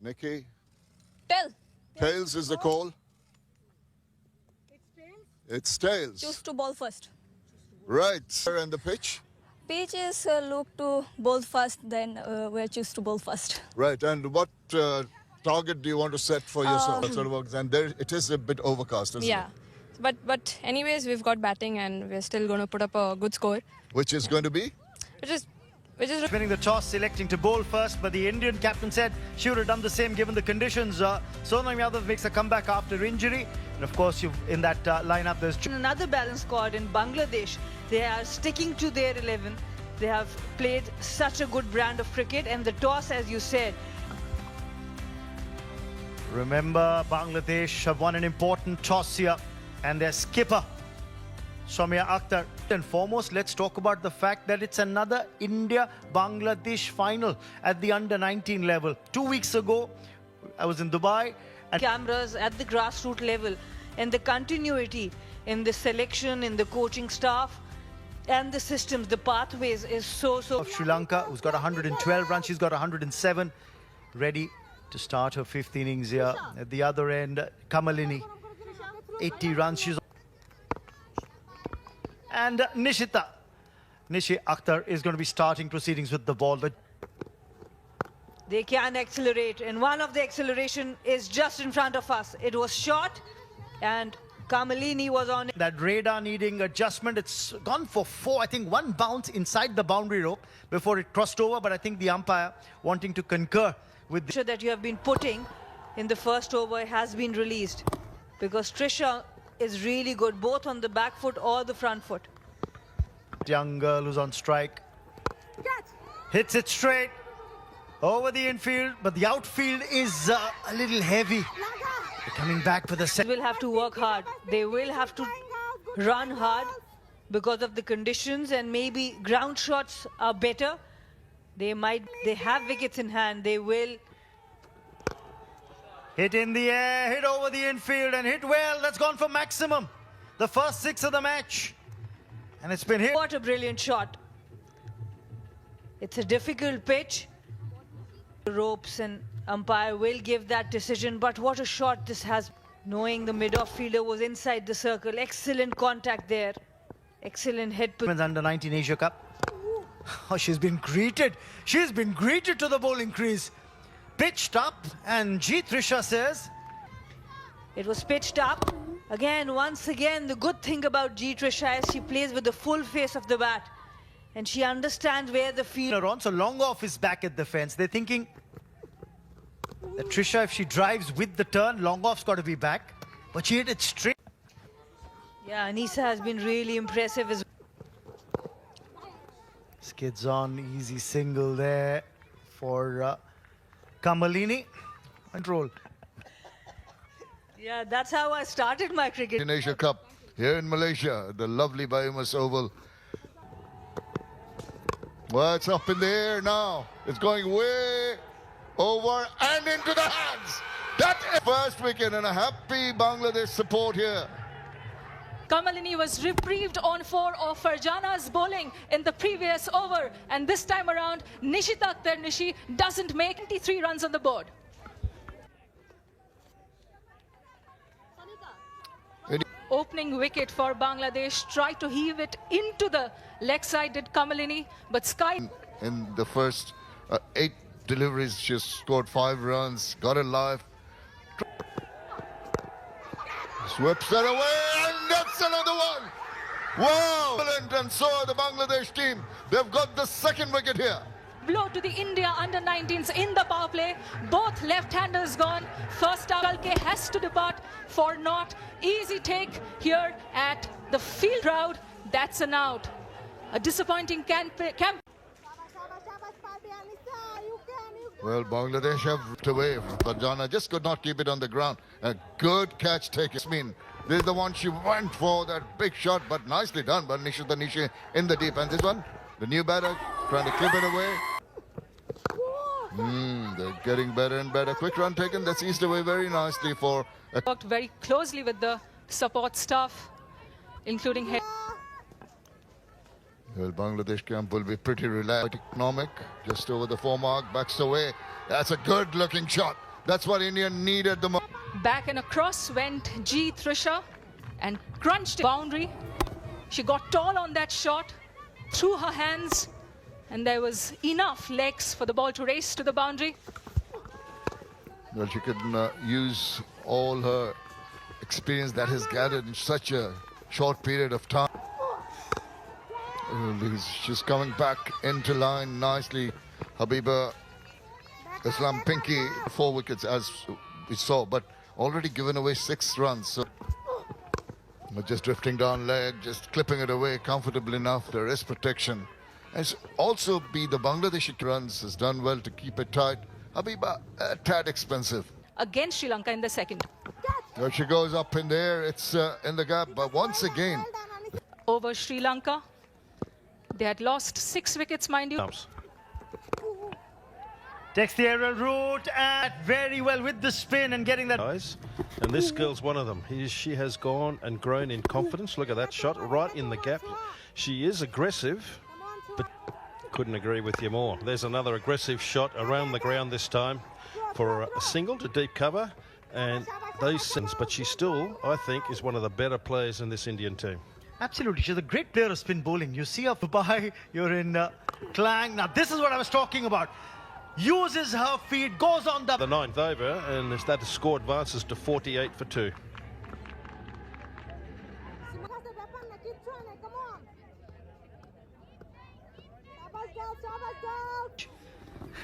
Nikki, Tell. tails is the call. It's tails. It's tails. Choose to bowl first. Right. And the pitch. Pitch is look to bowl first, then we choose to bowl first. Right. And what target do you want to set for yourself? That sort of works. And there, it is a bit overcast, isn't Yeah. it? But anyways, we've got batting and we're still going to put up a good score. Which is going to be? Which is Winning the toss, selecting to bowl first, but the Indian captain said she would have done the same given the conditions. Sonam Yadav makes a comeback after injury. And of course, in that lineup, there's... Another balanced squad in Bangladesh. They are sticking to their 11. They have played such a good brand of cricket, and the toss, as you said. Remember, Bangladesh have won an important toss here, and their skipper, Soumya Akhtar. And foremost, let's talk about the fact that it's another India-Bangladesh final at the under-19 level. 2 weeks ago, I was in Dubai. And Cameras at the grassroots level, and the continuity in the selection, in the coaching staff, and the systems, the pathways is so. Of Sri Lanka, who's got 112 runs, she's got 107, ready to start her fifth innings here. At the other end, Kamalini, 80 runs. She's and Nishi Akhtar is going to be starting proceedings with the ball. They can accelerate, and one of the acceleration is just in front of us. It was short, and Kamalini was on it. That radar needing adjustment. It's gone for 4. I think one bounce inside the boundary rope before it crossed over, but I think the umpire wanting to concur with the That you have been putting in the first over has been released, because Trisha is really good both on the back foot or the front foot. young girl who's on strike. Hits it straight over the infield, but the outfield is a little heavy. They're coming back for the They will have to work hard. They will have to run hard because of the conditions, and maybe ground shots are better. They have wickets in hand. They will. Hit in the air, hit over the infield, and hit well. That's gone for maximum. The first 6 of the match. And it's been hit. What a brilliant shot. It's a difficult pitch. The ropes and umpire will give that decision, but what a shot this has. Knowing the mid-off fielder was inside the circle. Excellent contact there. Excellent head. Women's Under-19 Asia Cup. Oh, she's been greeted. She's been greeted to the bowling crease. Pitched up, and G. Trisha says... It was pitched up. Once again, the good thing about G. Trisha is she plays with the full face of the bat. And she understands where the field... on. So long off is back at the fence. They're thinking that Trisha, if she drives with the turn, long off's got to be back. But she hit it straight. Yeah, Anisa has been really impressive as Skids on, easy single there for Kamalini. Control. Yeah, that's how I started my cricket. In Asia Cup here in Malaysia, the lovely Biomas Oval. Well, it's up in the air now. It's going way over and into the hands. That is first wicket, and a happy Bangladesh support here. Kamalini was reprieved on 4 of Farjana's bowling in the previous over, and this time around Nishita Akhtar doesn't make 23 runs on the board. Opening wicket for Bangladesh, tried to heave it into the leg side, did Kamalini, but Sky... In the first 8 deliveries, she scored 5 runs, got it live. Sweeps it away, and that's another one. Wow! And so the Bangladesh team, they've got the second wicket here. Blow to the India under-19s in the power play. Both left-handers gone. First up, Kalke has to depart for not. Easy take here at the field crowd. That's an out. A disappointing camp. Well, Bangladesh have ripped away. Farjana just could not keep it on the ground. A good catch taken. This is the one she went for, that big shot, but nicely done by Nishi in the deep. And this one, the new batter, trying to clip it away. They're getting better and better. Quick run taken. That's eased away very nicely for... Worked very closely with the support staff, including head. Well, Bangladesh camp will be pretty relaxed. Economic, just over the 4 mark, backs away. That's a good looking shot. That's what India needed the most. Back and across went G. Trisha and crunched boundary. She got tall on that shot, threw her hands, and there was enough legs for the ball to race to the boundary. Well, she can use all her experience that has gathered in such a short period of time. She's coming back into line nicely. Habiba Islam Pinky, 4 wickets as we saw, but already given away 6 runs. So just drifting down leg, just clipping it away comfortably enough. There is protection. And also the Bangladeshi runs has done well to keep it tight. Habiba, a tad expensive. Against Sri Lanka in the second. There she goes up in there. It's in the gap, but once again. Over Sri Lanka. They had lost 6 wickets, mind you. Takes the aerial route and very well with the spin and getting that. And this girl's one of them. She has gone and grown in confidence. Look at that shot right in the gap. She is aggressive, but couldn't agree with you more. There's another aggressive shot around the ground this time for a single to deep cover. And those sins, but she still, I think, is one of the better players in this Indian team. Absolutely, she's a great player of spin bowling. You see her by, you're in Klang. Now this is what I was talking about. Uses her feet, goes on the 9th over, and that score advances to 48 for 2.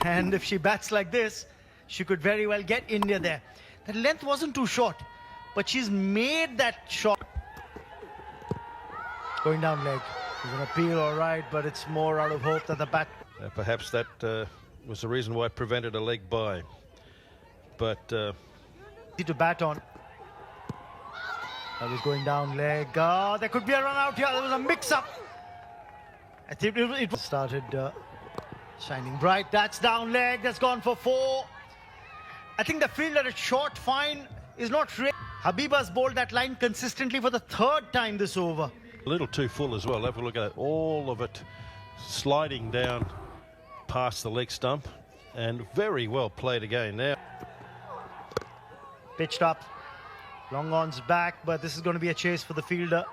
And if she bats like this, she could very well get India there. That length wasn't too short, but she's made that shot. Going down leg. It's an appeal, all right, but it's more out of hope that the bat. Perhaps that was the reason why it prevented a leg bye. But to bat on. That was going down leg. Oh, there could be a run out here. There was a mix-up. I think it started shining bright. That's down leg. That's gone for 4. I think the field at a short fine is not real. Habiba's bowled that line consistently for the 3rd time this over. a little too full as well. Have a look at it. All of it sliding down past the leg stump, and very well played again now. Pitched up. Long on's back, but this is going to be a chase for the fielder.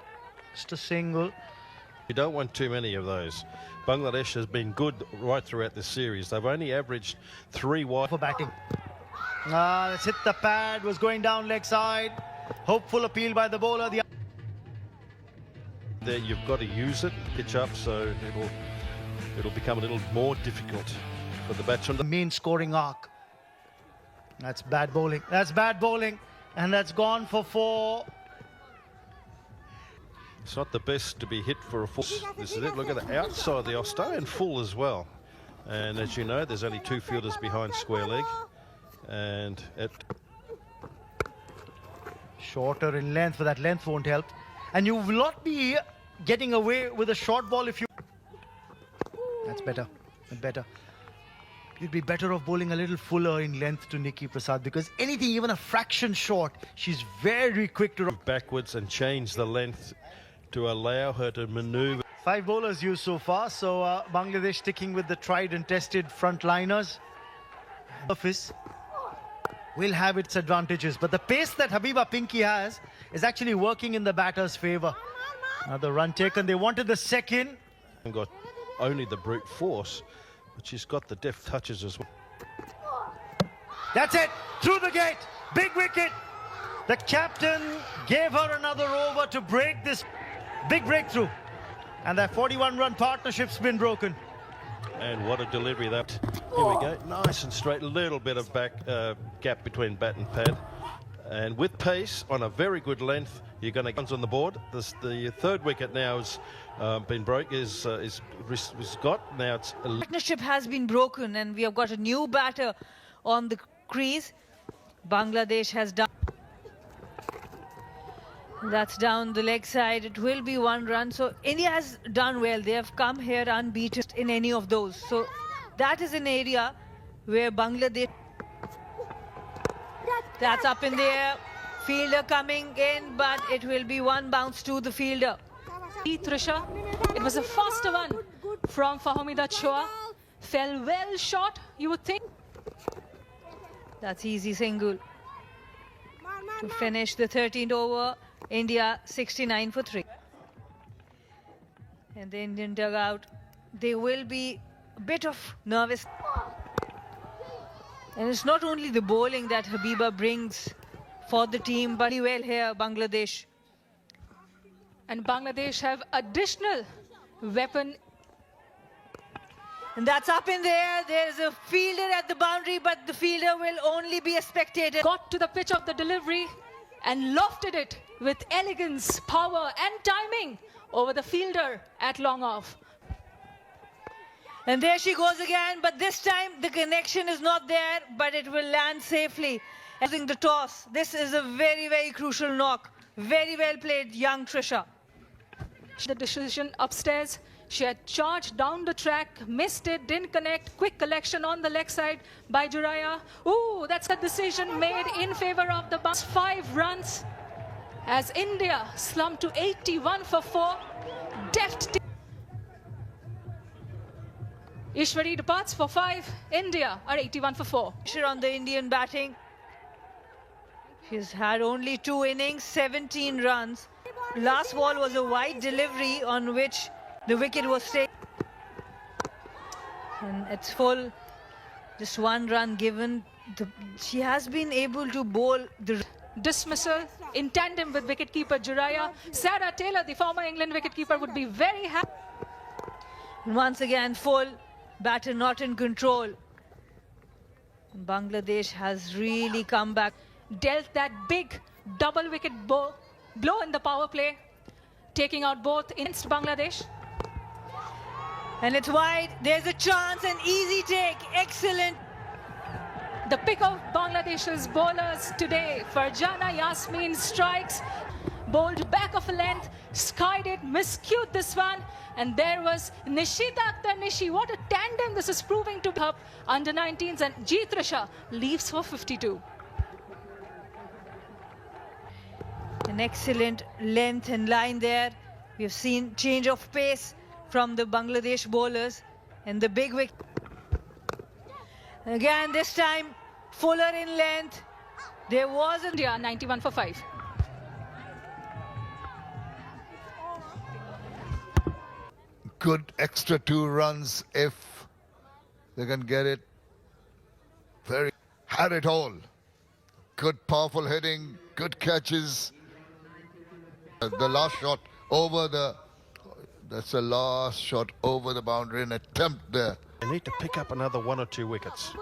Just a single. You don't want too many of those. Bangladesh has been good right throughout this series. They've only averaged 3 wide. For batting. Let's hit the pad. Was going down leg side. Hopeful appeal by the bowler. There you've got to use it, pitch up, so it'll become a little more difficult for the batsman. The main scoring arc. That's bad bowling. That's bad bowling. And that's gone for 4. It's not the best to be hit for a full. This is it. Look at the outside the Austo and full as well. And as you know, there's only 2 fielders behind square leg. And it shorter in length, but that length won't help. And you will not be getting away with a short ball if you... That's better. Better. You'd be better off bowling a little fuller in length to Nikki Prasad, because anything even a fraction short, she's very quick to... backwards and change the length to allow her to maneuver. 5 bowlers used so far, so Bangladesh sticking with the tried and tested frontliners. Surface will have its advantages, but the pace that Habiba Pinky has is actually working in the batter's favour. Another run taken. They wanted the second. Got only the brute force, but she's got the deft touches as well. That's it. Through the gate. Big wicket. The captain gave her another over to break this big breakthrough. And that 41-run partnership's been broken. And what a delivery that. Here we go. Nice and straight. A little bit of back gap between bat and pad. And with pace on a very good length, you're going to get on the board. The 3rd wicket now has been broke. Is got now. It's Partnership has been broken, and we have got a new batter on the crease. Bangladesh has done. That's down the leg side. It will be 1 run. So India has done well. They have come here unbeaten in any of those. So that is an area where Bangladesh. That's up in the air. Fielder coming in, but it will be 1 bounce to the fielder. Trisha, it was a faster one from Fahmida Choa. Fell well short, you would think. That's easy single. To finish the 13th over, India 69 for 3. And the Indian dugout, they will be a bit of nervous. And it's not only the bowling that Habiba brings for the team, but well here, Bangladesh. And Bangladesh have additional weapon. And that's up in there. There's a fielder at the boundary, but the fielder will only be a spectator. Got to the pitch of the delivery and lofted it with elegance, power and timing over the fielder at long off. And there she goes again, but this time the connection is not there, but it will land safely. Using the toss, this is a very, very crucial knock. Very well played, young Trisha. The decision upstairs, she had charged down the track, missed it, didn't connect. Quick collection on the leg side by Juraya. Ooh, that's a decision made in favor of the Bucks. 5 runs as India slumped to 81 for 4. Deft. Ishwari departs for 5. India are 81 for 4. Pressure on the Indian batting. She's had only 2 innings, 17 runs. Last ball was a wide delivery on which the wicket was taken. And it's full. Just 1 run given. She has been able to bowl the dismissal in tandem with wicketkeeper Juraya. Sarah Taylor, the former England wicketkeeper, would be very happy. Once again, full. Batter not in control. Bangladesh has really come back. Dealt that big double wicket blow in the power play, taking out both against Bangladesh. And it's wide. There's a chance, an easy take. Excellent. The pick of Bangladesh's bowlers today. Farjana Yasmin strikes, bowled back of a length, skied it, miscued this one. And there was Nishita Akhtar Nishi. What a tandem this is proving to be. Under 19s, and G. Trisha leaves for 52. An excellent length and line there. We've seen change of pace from the Bangladesh bowlers. And the big wicket. Again, this time, fuller in length. There was India 91 for 5. Good extra 2 runs if they can get it. Very had it all. Good powerful hitting, good catches. The last shot over that's the last shot over the boundary, an attempt there. They need to pick up another 1 or 2 wickets.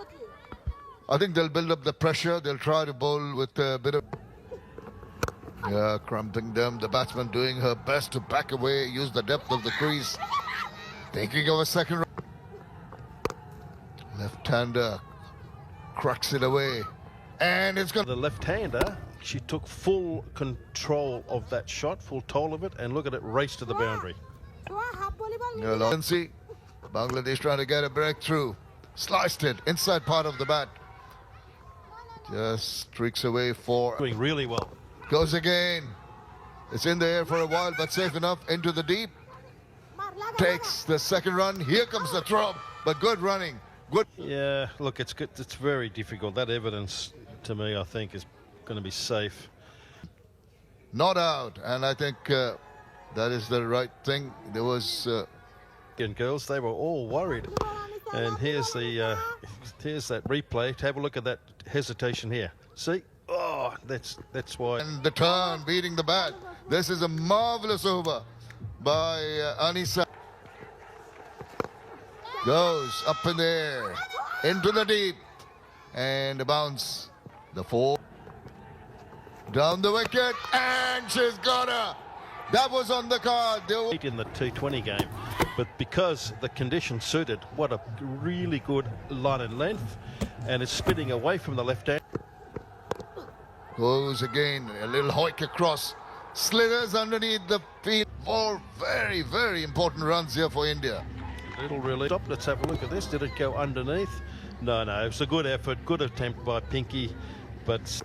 I think they'll build up the pressure. They'll try to bowl with a bit of... Yeah, crumping them. The batsman doing her best to back away, use the depth of the crease. Thinking of a second run. Left-hander cracks it away. And it's got... The left-hander, she took full control of that shot, full toll of it, and look at it race to the boundary. See, Bangladesh trying to get a breakthrough. Sliced it, inside part of the bat. Just streaks away for... Doing really well. Goes again. It's in the air for a while, but safe enough into the deep. Takes the second run. Here comes the throw, but good running. Good. Yeah, look, it's good. It's very difficult. That evidence, to me, I think, is going to be safe. Not out, and I think that is the right thing. There was... And girls, they were all worried. And here's that replay. Have a look at that hesitation here. See? Oh, that's why. And the turn, beating the bat. This is a marvelous over by Anisa. Goes up in the air, into the deep, and a bounce. The 4. Down the wicket, and she's got her. That was on the card. In the T20 game, but because the conditions suited, what a really good line and length, and it's spinning away from the left hand. Goes again, a little hoik across, slithers underneath the field. 4 very, very important runs here for India. Little really. Stop. Let's have a look at this. Did it go underneath? No, it was a good effort, good attempt by Pinky, but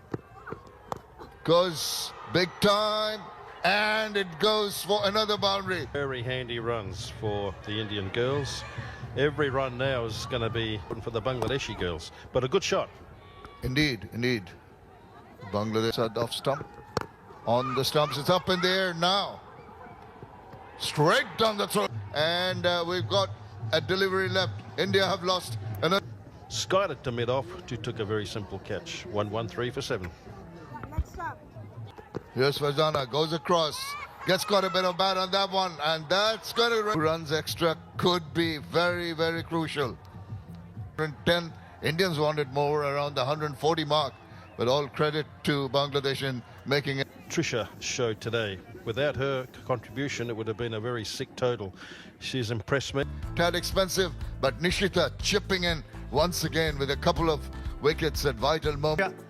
goes big time. And it goes for another boundary. Very handy runs for the Indian girls. Every run now is going to be for the Bangladeshi girls. But a good shot. Indeed, indeed. Bangladesh are off stump. On the stumps, it's up in the air now. Straight down the throat. And we've got a delivery left. India have lost another. Skied it to mid-off. She took a very simple catch. 1-1-3 for 7. Here's Farzana, goes across. Gets got a bit of bat on that one. And that's going to runs extra. Could be very, very crucial. 110. Indians wanted more, around the 140 mark. But all credit to Bangladesh in making it. Trisha showed today. Without her contribution, it would have been a very sick total. She's impressed me. Tad expensive, but Nishita chipping in once again with a couple of wickets at vital moments.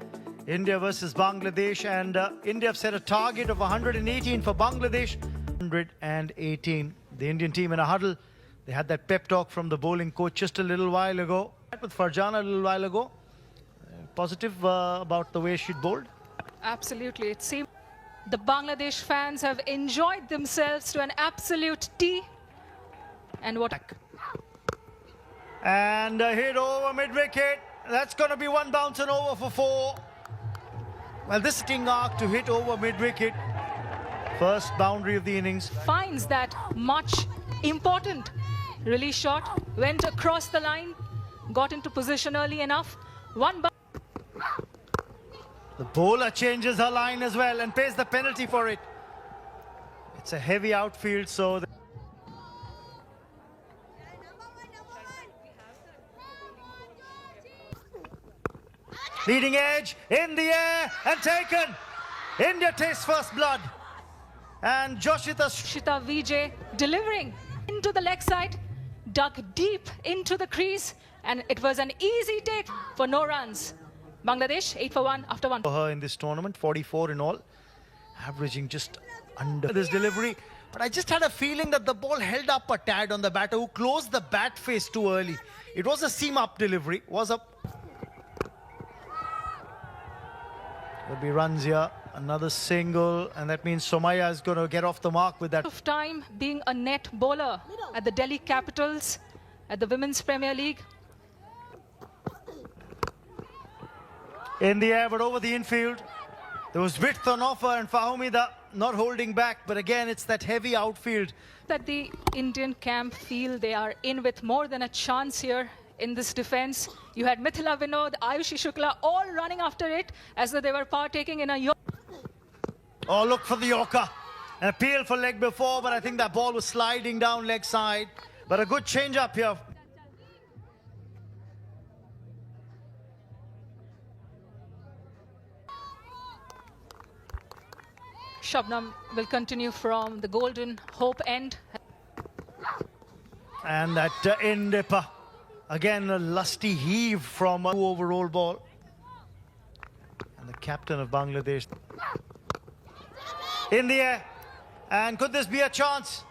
India versus Bangladesh, and India have set a target of 118 for Bangladesh. 118. The Indian team in a huddle. They had that pep talk from the bowling coach just a little while ago. With Farjana a little while ago. Positive about the way she bowled. Absolutely. It seems the Bangladesh fans have enjoyed themselves to an absolute T. And what? And a hit over mid-wicket. That's going to be one bounce and over for 4. Well, this sting arc to hit over mid-wicket. First boundary of the innings. Finds that much important release shot. Went across the line. Got into position early enough. The bowler changes her line as well and pays the penalty for it. It's a heavy outfield, so... Leading edge, in the air, and taken. India tastes first blood. And Joshita Vijay delivering into the leg side. Dug deep into the crease. And it was an easy take for no runs. Bangladesh 8 for 1 after 1. For her in this tournament, 44 in all. Averaging just under this delivery. But I just had a feeling that the ball held up a tad on the batter who closed the bat face too early. It was a seam-up delivery. Was up. There'll be runs here. Another single. And that means Somaya is going to get off the mark with that. Of time being a net bowler at the Delhi Capitals at the Women's Premier League. In the air, but over the infield. There was width on offer, and Fahumida not holding back. But again, it's that heavy outfield. That the Indian camp feel they are in with more than a chance here in this defense. You had Mithila Vinod, Ayushi Shukla all running after it as though they were partaking in a... Oh, look for the Yorker. An appeal for leg before, but I think that ball was sliding down leg side. But a good change up here. Shabnam will continue from the Golden Hope end. And that in-dipper. Again, a lusty heave from a 2 overall ball. And the captain of Bangladesh. In the air. And could this be a chance?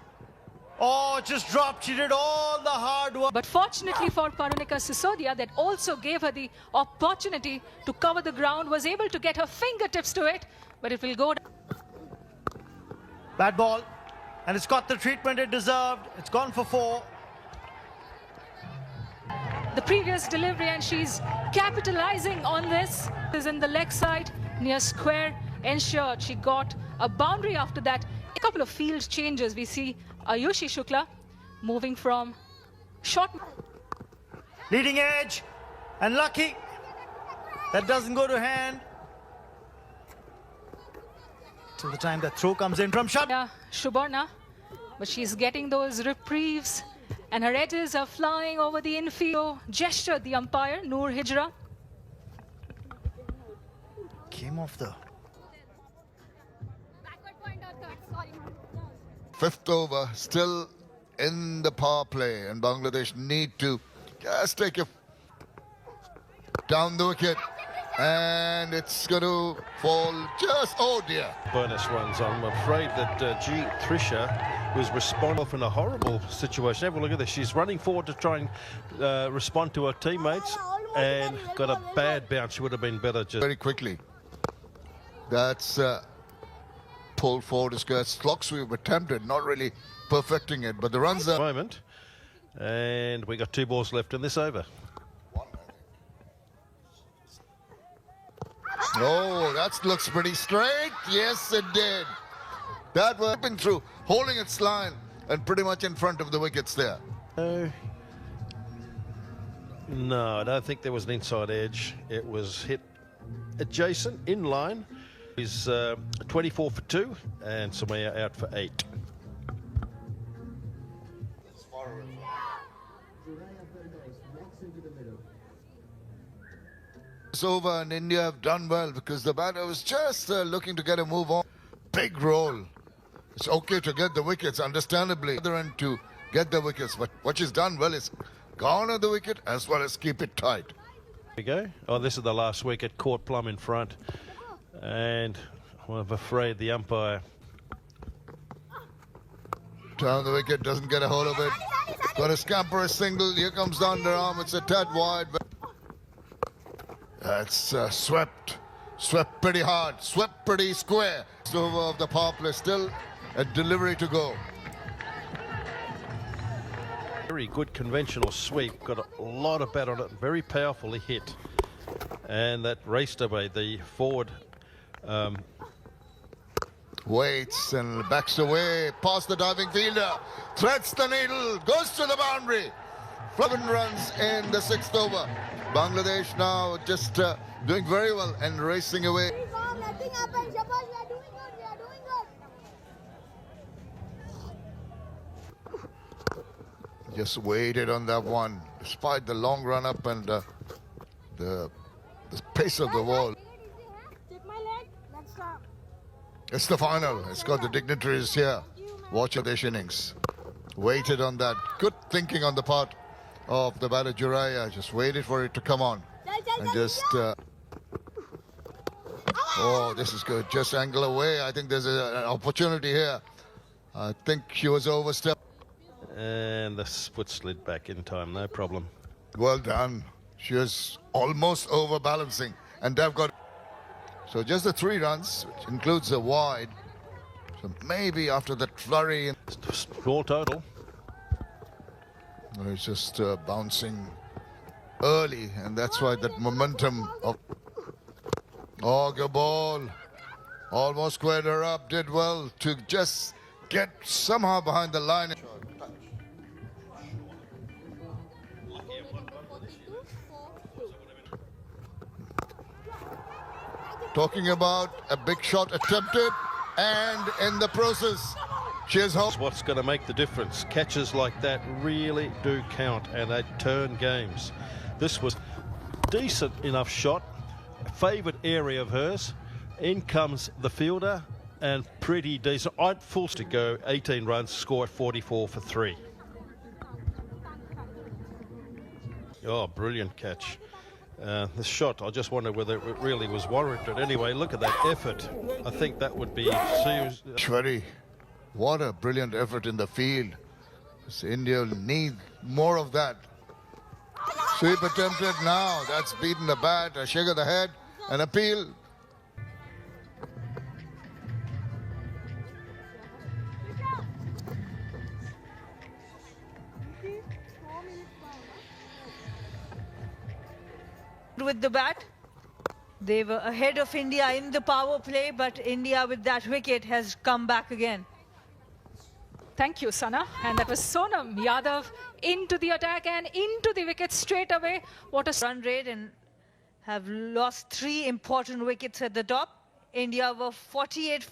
Oh, just dropped. She did all the hard work. But fortunately for Parunika Sisodia, that also gave her the opportunity to cover the ground, was able to get her fingertips to it, but it will go down. Bad ball. And it's got the treatment it deserved. It's gone for 4. The previous delivery, and she's capitalizing on this. Is in the leg side, near square, ensured she got a boundary after that. A couple of field changes. We see Ayushi Shukla moving from short. Leading edge. And lucky. That doesn't go to hand. Till the time that throw comes in from Shubarna. But she's getting those reprieves. And her edges are flying over the infield. Gestured the umpire, Noor Hijra. Came off the... 5th over, still in the power play. And Bangladesh need to just take it down the wicket. And it's going to fall just, oh dear. Bonus runs. I'm afraid that Trisha was responding in a horrible situation. Have a look at this. She's running forward to try and respond to her teammates and got a bad bounce. She would have been better just... Very quickly. That's pulled forward as clock sweep attempted, not really perfecting it, but the runs are... Moment. And we got 2 balls left in this over. Oh, that looks pretty straight. Yes, it did. That was been through, holding its line and pretty much in front of the wickets there. No, I don't think there was an inside edge. It was hit adjacent, in line. He's 24 for 2 and Somaya out for 8. It's over and India have done well because the batter was just looking to get a move on. Big roll. It's okay to get the wickets, understandably. Other end to get the wickets, but what she's done well is gone on the wicket as well as keep it tight. Here we go. Oh, this is the last wicket, caught plumb in front. And I'm afraid the umpire... Down the wicket, doesn't get a hold of it. Got to scamper a single. Here comes the underarm. It's a tad wide. But that's swept pretty hard, swept pretty square. It's over of the power play, still a delivery to go. Very good conventional sweep, got a lot of bat on it, very powerfully hit. And that raced away the forward. Waits and backs away, past the diving fielder, threads the needle, goes to the boundary. 11 runs in the 6th over. Bangladesh now just doing very well and racing away. Just waited on that one, despite the long run up and the pace of the ball. It's the final. It's got the dignitaries here. Watch this innings. Waited on that. Good thinking on the part of the batter Juraya. Just waited for it to come on. And just... oh, this is good. Just angle away. I think there's an opportunity here. I think she was overstepped. And the foot slid back in time, no problem. Well done. She was almost overbalancing. And they've got... So just the 3 runs, which includes a wide. So maybe after that flurry... Small total. It's just bouncing early, and that's why that momentum of... Oh, good ball. Almost squared her up, did well to just get somehow behind the line. Talking about a big shot attempted, and in the process, she has home. What's going to make the difference? Catches like that really do count, and they turn games. This was decent enough shot, favoured area of hers. In comes the fielder, and pretty decent. I'd full to go, 18 runs, score at 44 for 3. Oh, brilliant catch. The shot, I just wonder whether it really was warranted. Anyway, look at that effort. I think that would be serious. Shwari, what a brilliant effort in the field. So India will need more of that. Sweep attempted now. That's beaten the bat, a shake of the head, an appeal. With the bat, they were ahead of India in the power play, but India with that wicket has come back again. Thank you, Sana. And that was Sonam Yadav into the attack and into the wicket straight away. What a Run rate, and have lost 3 important wickets at the top. India were 48.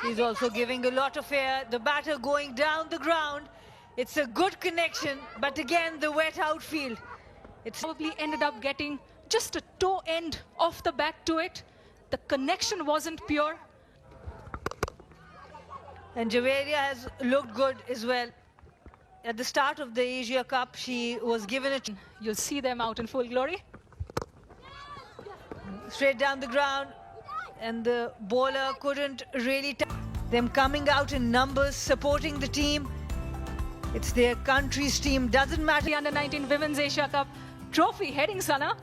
She's also giving a lot of air. The batter going down the ground. It's a good connection, but again, the wet outfield. It's probably ended up getting just a toe end of the bat to it. The connection wasn't pure. And Javeria has looked good as well. At the start of the Asia Cup, she was given a... You'll see them out in full glory. Straight down the ground, and the bowler couldn't really... Them coming out in numbers, supporting the team. It's their country's team, doesn't matter. The Under-19 Women's Asia Cup trophy heading, Sana.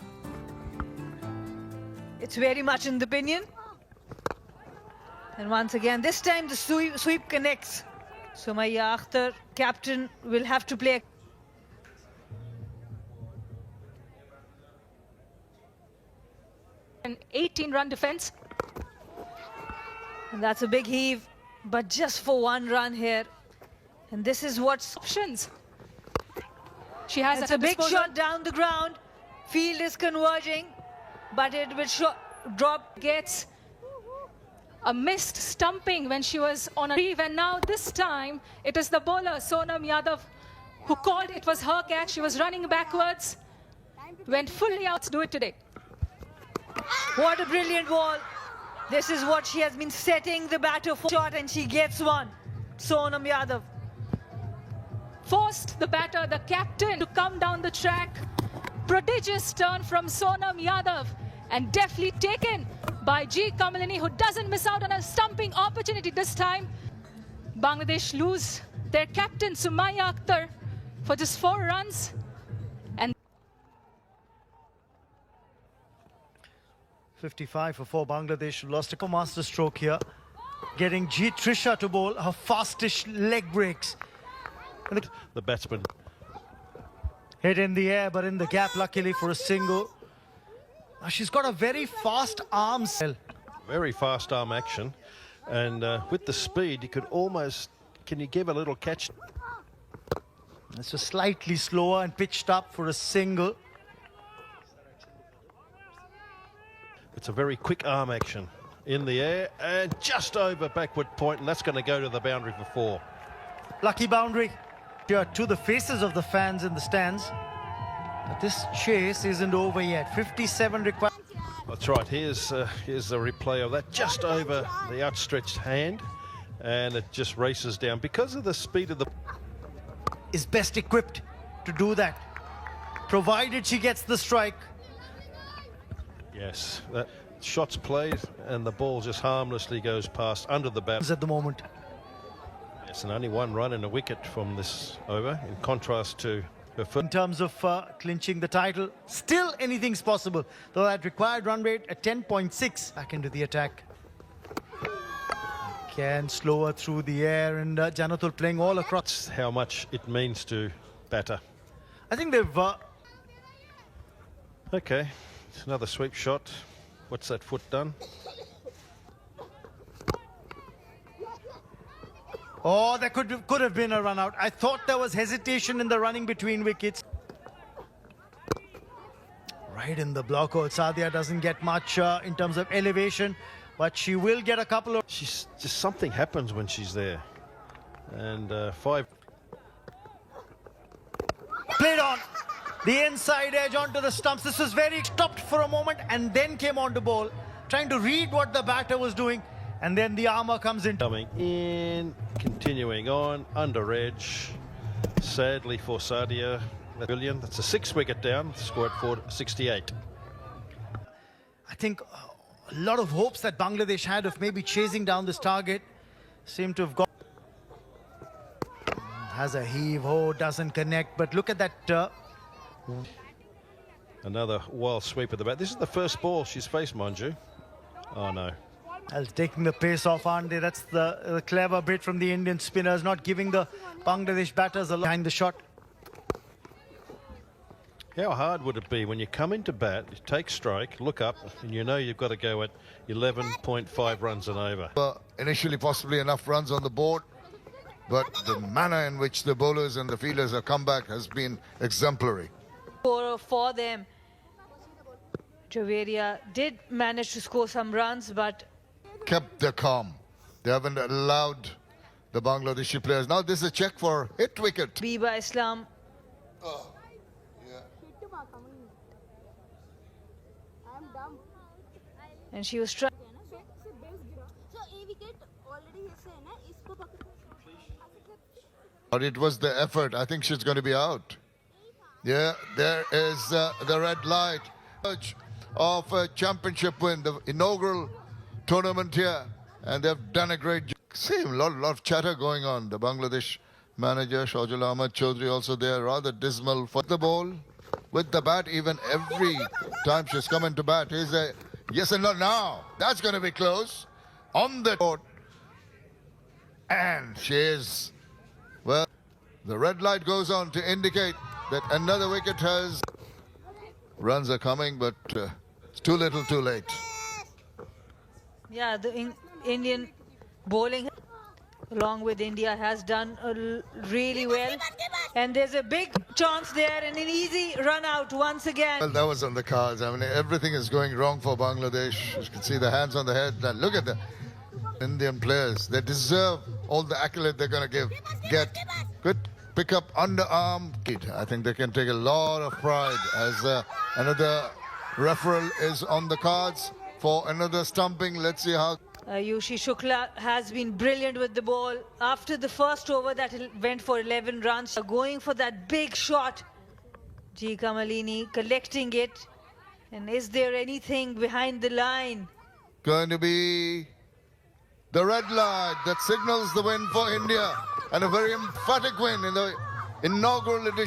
It's very much in the pinion. And once again, this time the sweep connects. Somaya Akhtar, captain, will have to play. An 18-run defense. And that's a big heave, but just for one run here. And this is what's Options. She has it's at a her big disposal. shot down the ground. Field is converging, but it will drop. Gets a missed stumping when she was on a reeve, and now this time it is the bowler Sonam Yadav who called it was her catch. She was running backwards, went fully out to do it today. What a brilliant ball. This is what she has been setting the batter for. Shot, and she gets one. Sonam Yadav. Forced the batter, the captain, to come down the track. Prodigious turn from Sonam Yadav, and deftly taken by G. Kamalini, who doesn't miss out on a stumping opportunity this time. Bangladesh lose their captain Sumaya Akhtar for just 4 runs. And 55 for 4. Bangladesh lost a master stroke here. Getting G. Trisha to bowl her fastest leg breaks. And The batsman. hit in the air, but in the gap, luckily for a single. She's got a very fast arm. Very fast arm action. And with the speed, you could almost... Can you give a little catch? It's just slightly slower and pitched up for a single. It's a very quick arm action. In the air and just over backward point, and that's going to go to the boundary for 4. Lucky boundary. Here to the faces of the fans in the stands. But this chase isn't over yet. 57 required. That's right. Here's a replay of that, just over the outstretched hand, and it just races down because of the speed of the... Is best equipped to do that, provided she gets the strike. Yes, that shot's played, and the ball just harmlessly goes past under the bat. At the moment. Yes, and only 1 run and a wicket from this over, in contrast to her first. In terms of clinching the title, still anything's possible, though that required run rate at 10.6. Back into the attack. Again, slower through the air, and Janatul playing all across. That's how much it means to batter. I think they've... Okay, it's another sweep shot. What's that foot done? Oh, that could have been a run out. I thought there was hesitation in the running between wickets. Right in the block. Oh, Sadia doesn't get much in terms of elevation, but she will get a couple of... She's just something happens when she's there. And 5. Played on. The inside edge onto the stumps. This was very... Stopped for a moment and then came on to bowl, trying to read what the batter was doing. And then the armour comes in. Coming in, continuing on, under edge. Sadly for Sadia, that's brilliant. That's a 6-wicket down, score at 468. I think a lot of hopes that Bangladesh had of maybe chasing down this target seem to have gone. Has a heave-ho, doesn't connect, but look at that. Another wild sweep of the bat. This is the first ball she's faced, mind you. Oh, no. Well, taking the pace off, aren't they? That's the clever bit from the Indian spinners, not giving the Bangladesh batters a lot behind the shot. How hard would it be when you come into bat, you take strike, look up, and you know you've got to go at 11.5 runs and over? Initially, possibly enough runs on the board, but the manner in which the bowlers and the fielders have come back has been exemplary. For them, Javeria did manage to score some runs, but Kept their calm. They haven't allowed the Bangladeshi players. Now this is a check for hit wicket. Biba Islam. And she was trying. But it was the effort. I think she's going to be out. Yeah, there is the red light of a championship win, the inaugural tournament here, and they've done a great job. See, a lot of chatter going on. The Bangladesh manager, Shahjul Ahmed Chaudhry, also there, rather dismal for the ball. With the bat, even every time she's come into bat, he's a yes and no. Now, that's going to be close. On the court. And she is, well, the red light goes on to indicate that another wicket has... Runs are coming, but Too little, too late. Yeah, the Indian bowling along with India has done really well. And there's a big chance there and an easy run out once again. Well, that was on the cards. I mean, everything is going wrong for Bangladesh. You can see the hands on the head. Now, look at the Indian players. They deserve all the accolade they're going to get. Good pick up underarm. I think they can take a lot of pride as another referral is on the cards for another stumping. Let's see how. Ayushi Shukla has been brilliant with the ball. After the first over that went for 11 runs, going for that big shot. G. Kamalini collecting it. And is there anything behind the line? Going to be the red light that signals the win for India, and a very emphatic win in the inaugural edition.